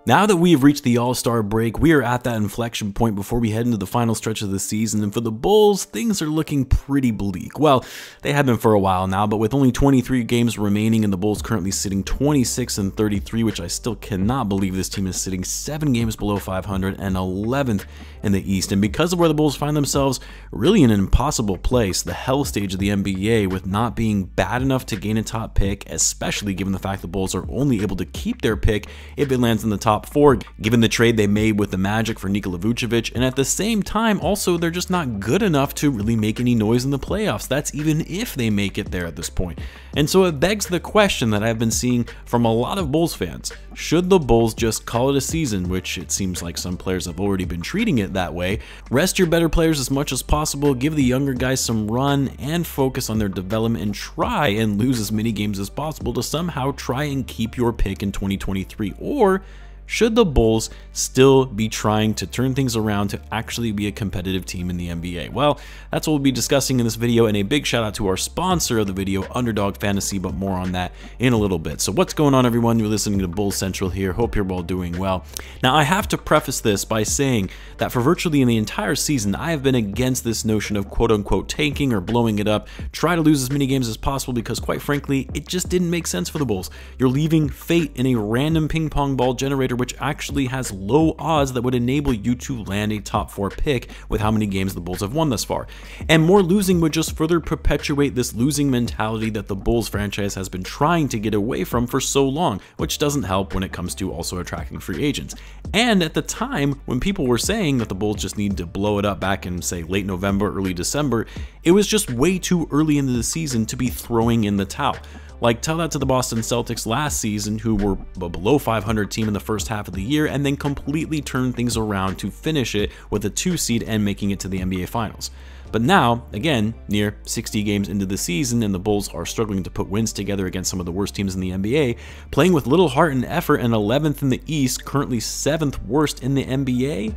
Now that we have reached the All-Star break, we are at that inflection point before we head into the final stretch of the season, and for the Bulls, things are looking pretty bleak. Well, they have been for a while now, but with only 23 games remaining and the Bulls currently sitting 26-33, which I still cannot believe this team is sitting 7 games below 500 and 11th in the East. And because of where the Bulls find themselves, really in an impossible place, the hell stage of the NBA, with not being bad enough to gain a top pick, especially given the fact the Bulls are only able to keep their pick if it lands in the top 4, given the trade they made with the Magic for Nikola Vucevic, and at the same time, also, they're just not good enough to really make any noise in the playoffs. That's even if they make it there at this point. And so it begs the question that I've been seeing from a lot of Bulls fans. Should the Bulls just call it a season, which it seems like some players have already been treating it that way, rest your better players as much as possible, give the younger guys some run, and focus on their development and try and lose as many games as possible to somehow try and keep your pick in 2023? Or should the Bulls still be trying to turn things around to actually be a competitive team in the NBA? Well, that's what we'll be discussing in this video, and a big shout out to our sponsor of the video, Underdog Fantasy, but more on that in a little bit. So what's going on, everyone? You're listening to Bulls Central here. Hope you're all doing well. Now, I have to preface this by saying that for virtually in the entire season, I have been against this notion of quote-unquote tanking or blowing it up. Try to lose as many games as possible because, quite frankly, it just didn't make sense for the Bulls. You're leaving fate in a random ping pong ball generator, which actually has low odds that would enable you to land a top 4 pick with how many games the Bulls have won thus far. And more losing would just further perpetuate this losing mentality that the Bulls franchise has been trying to get away from for so long, which doesn't help when it comes to also attracting free agents. And at the time when people were saying that the Bulls just need to blow it up back in, say, late November, early December, it was just way too early into the season to be throwing in the towel. Like, tell that to the Boston Celtics last season, who were a below 500 team in the first half of the year and then completely turned things around to finish it with a 2 seed and making it to the NBA Finals. But now, again, near 60 games into the season, and the Bulls are struggling to put wins together against some of the worst teams in the NBA, playing with little heart and effort, and 11th in the East, currently 7th worst in the NBA.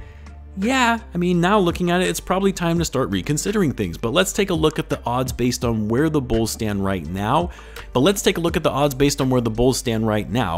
Yeah, I mean, now looking at it, it's probably time to start reconsidering things. But let's take a look at the odds based on where the Bulls stand right now.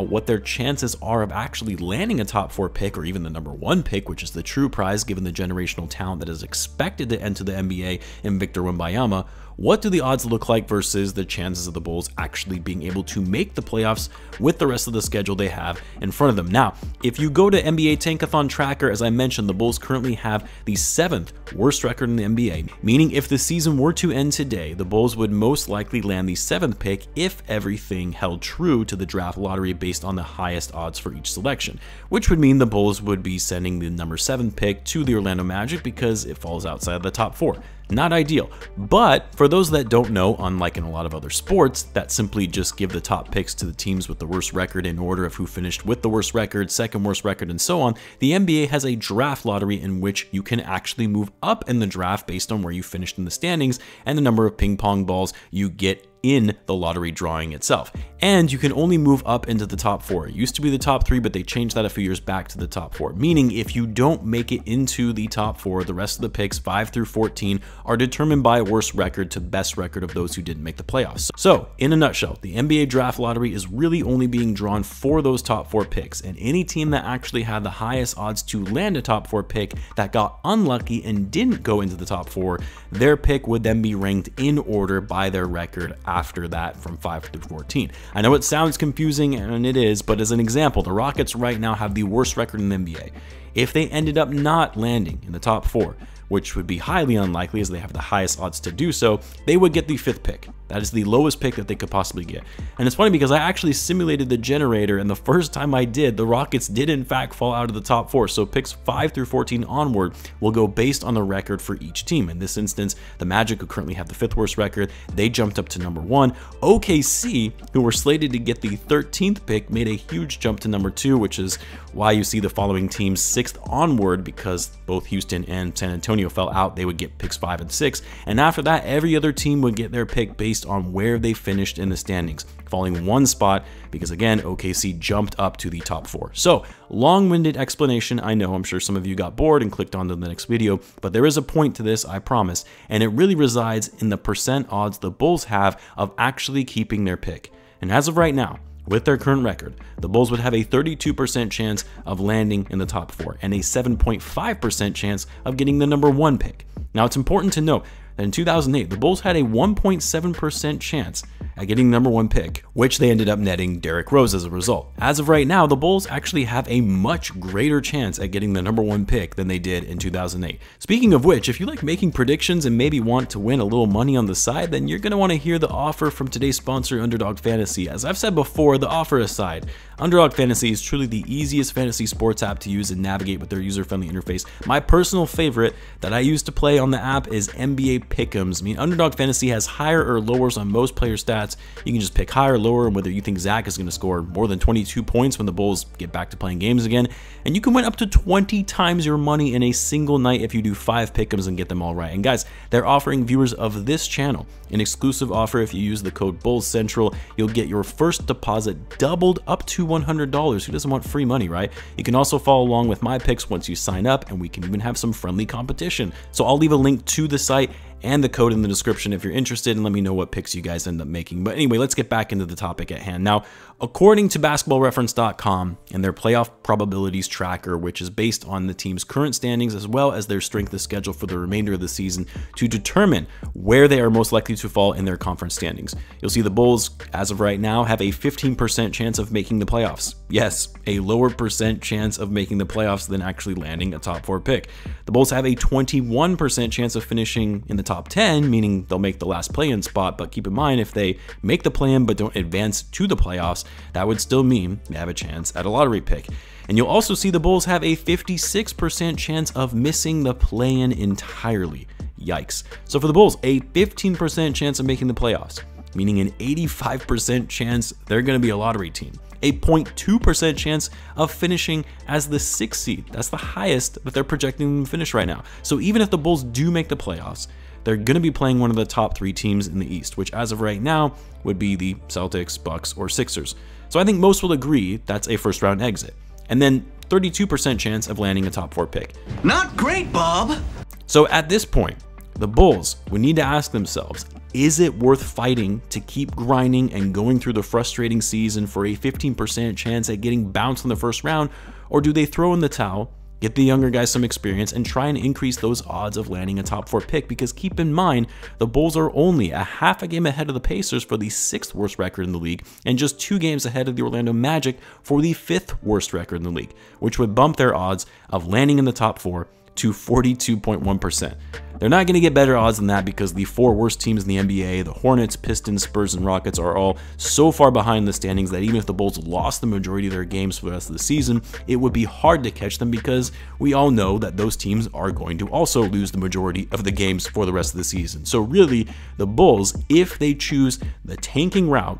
What their chances are of actually landing a top 4 pick or even the number 1 pick, which is the true prize given the generational talent that is expected to enter the NBA in Victor Wembanyama. What do the odds look like versus the chances of the Bulls actually being able to make the playoffs with the rest of the schedule they have in front of them? Now, if you go to NBA Tankathon Tracker, as I mentioned, the Bulls currently have the 7th worst record in the NBA, meaning if the season were to end today, the Bulls would most likely land the 7th pick if everything held true to the draft lottery based on the highest odds for each selection, which would mean the Bulls would be sending the number 7 pick to the Orlando Magic because it falls outside of the top 4. Not ideal, but for those that don't know, unlike in a lot of other sports that simply just give the top picks to the teams with the worst record in order of who finished with the worst record, second worst record, and so on, the NBA has a draft lottery in which you can actually move up in the draft based on where you finished in the standings and the number of ping pong balls you get in the lottery drawing itself. And you can only move up into the top 4. It used to be the top 3, but they changed that a few years back to the top 4, meaning if you don't make it into the top 4, the rest of the picks 5 through 14 are determined by worst record to best record of those who didn't make the playoffs. So in a nutshell, the NBA draft lottery is really only being drawn for those top 4 picks, and any team that actually had the highest odds to land a top 4 pick that got unlucky and didn't go into the top 4, their pick would then be ranked in order by their record after that from 5 through 14. I know it sounds confusing, and it is, but as an example, the Rockets right now have the worst record in the NBA. If they ended up not landing in the top 4, which would be highly unlikely as they have the highest odds to do so, they would get the 5th pick. That is the lowest pick that they could possibly get. And it's funny because I actually simulated the generator, and the first time I did, the Rockets did in fact fall out of the top 4. So picks 5 through 14 onward will go based on the record for each team. In this instance, the Magic, who currently have the 5th worst record, they jumped up to number 1. OKC, who were slated to get the 13th pick, made a huge jump to number 2, which is why you see the following teams 6th onward, because both Houston and San Antonio fell out. They would get picks 5 and 6. And after that, every other team would get their pick based on where they finished in the standings, falling 1 spot because, again, OKC jumped up to the top 4. So, long-winded explanation, I know. I'm sure some of you got bored and clicked on to the next video, but there is a point to this, I promise, and it really resides in the percent odds the Bulls have of actually keeping their pick. And as of right now, with their current record, the Bulls would have a 32% chance of landing in the top 4 and a 7.5% chance of getting the number 1 pick. Now, it's important to note that in 2008, the Bulls had a 1.7% chance at getting the number 1 pick, which they ended up netting Derrick Rose as a result. As of right now, the Bulls actually have a much greater chance at getting the number 1 pick than they did in 2008. Speaking of which, if you like making predictions and maybe want to win a little money on the side, then you're going to want to hear the offer from today's sponsor, Underdog Fantasy. As I've said before, the offer aside, Underdog Fantasy is truly the easiest fantasy sports app to use and navigate with their user-friendly interface. My personal favorite that I use to play on the app is NBA Pick'ems. I mean, Underdog Fantasy has higher or lowers on most player stats. You can just pick higher or lower on whether you think Zach is going to score more than 22 points when the Bulls get back to playing games again. And you can win up to 20 times your money in a single night if you do 5 Pick'ems and get them all right. And guys, they're offering viewers of this channel an exclusive offer. If you use the code BULLSCENTRAL, you'll get your first deposit doubled up to $100. Who doesn't want free money, right? You can also follow along with my picks once you sign up, and we can even have some friendly competition. So I'll leave a link to the site and the code in the description if you're interested, and let me know what picks you guys end up making. But anyway, let's get back into the topic at hand. Now, according to basketballreference.com and their playoff probabilities tracker, which is based on the team's current standings as well as their strength of schedule for the remainder of the season to determine where they are most likely to fall in their conference standings. You'll see the Bulls, as of right now, have a 15% chance of making the playoffs. Yes, a lower percent chance of making the playoffs than actually landing a top 4 pick. The Bulls have a 21% chance of finishing in the top 10, meaning they'll make the last play-in spot, but keep in mind, if they make the play-in but don't advance to the playoffs, that would still mean they have a chance at a lottery pick. And you'll also see the Bulls have a 56% chance of missing the play-in entirely. Yikes. So for the Bulls, a 15% chance of making the playoffs, meaning an 85% chance they're going to be a lottery team. A 0.2% chance of finishing as the 6th seed. That's the highest that they're projecting them to finish right now. So even if the Bulls do make the playoffs, they're going to be playing one of the top 3 teams in the East, which as of right now would be the Celtics, Bucks, or Sixers. So I think most will agree that's a first round exit. And then 32% chance of landing a top 4 pick. Not great, Bob. So at this point, the Bulls would need to ask themselves, is it worth fighting to keep grinding and going through the frustrating season for a 15% chance at getting bounced in the first round, or do they throw in the towel, get the younger guys some experience, and try and increase those odds of landing a top 4 pick? Because keep in mind, the Bulls are only a half a game ahead of the Pacers for the 6th worst record in the league, and just 2 games ahead of the Orlando Magic for the 5th worst record in the league, which would bump their odds of landing in the top 4 to 42.1%. They're not going to get better odds than that because the 4 worst teams in the NBA, the Hornets, Pistons, Spurs, and Rockets, are all so far behind the standings that even if the Bulls lost the majority of their games for the rest of the season, it would be hard to catch them because we all know that those teams are going to also lose the majority of the games for the rest of the season. So really, the Bulls, if they choose the tanking route,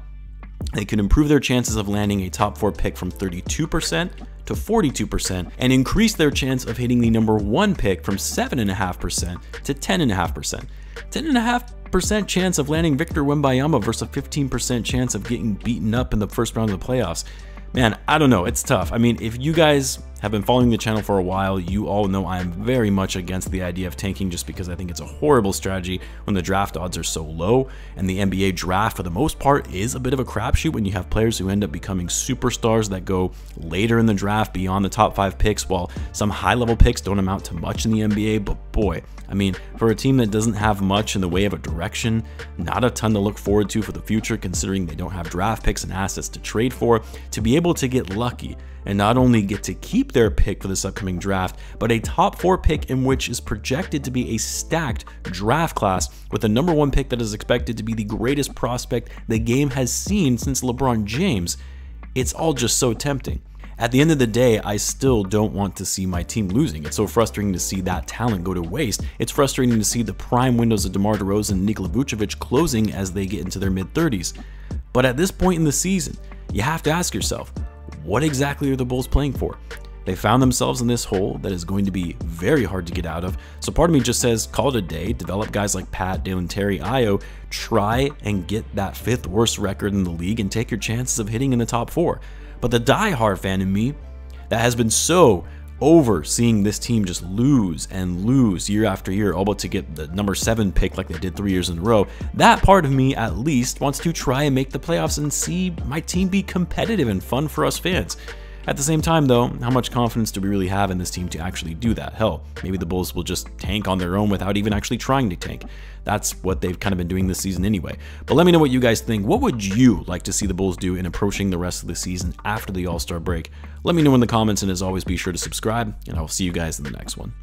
they could improve their chances of landing a top 4 pick from 32% to 42% and increase their chance of hitting the number 1 pick from 7.5% to 10.5%. 10.5% chance of landing Victor Wembanyama versus a 15% chance of getting beaten up in the first round of the playoffs. Man, I don't know, it's tough. I mean, if you guys have been following the channel for a while, you all know I am very much against the idea of tanking just because I think it's a horrible strategy when the draft odds are so low, and the NBA draft for the most part is a bit of a crapshoot when you have players who end up becoming superstars that go later in the draft beyond the top 5 picks, while some high-level picks don't amount to much in the NBA. But boy, I mean, for a team that doesn't have much in the way of a direction, not a ton to look forward to for the future considering they don't have draft picks and assets to trade for, to be able to get lucky and not only get to keep their pick for this upcoming draft, but a top 4 pick in which is projected to be a stacked draft class with a number 1 pick that is expected to be the greatest prospect the game has seen since LeBron James. It's all just so tempting. At the end of the day, I still don't want to see my team losing. It's so frustrating to see that talent go to waste. It's frustrating to see the prime windows of DeMar DeRozan and Nikola Vucevic closing as they get into their mid-30s. But at this point in the season, you have to ask yourself, what exactly are the Bulls playing for? They found themselves in this hole that is going to be very hard to get out of. So part of me just says, call it a day, develop guys like Pat, Dalen Terry, Ayo, try and get that 5th worst record in the league and take your chances of hitting in the top 4. But the die-hard fan in me that has been so over seeing this team just lose and lose year after year, all but to get the number 7 pick like they did 3 years in a row. That part of me, at least, wants to try and make the playoffs and see my team be competitive and fun for us fans. At the same time, though, how much confidence do we really have in this team to actually do that? Hell, maybe the Bulls will just tank on their own without even actually trying to tank. That's what they've kind of been doing this season anyway. But let me know what you guys think. What would you like to see the Bulls do in approaching the rest of the season after the All-Star break? Let me know in the comments, and as always, be sure to subscribe, and I will see you guys in the next one.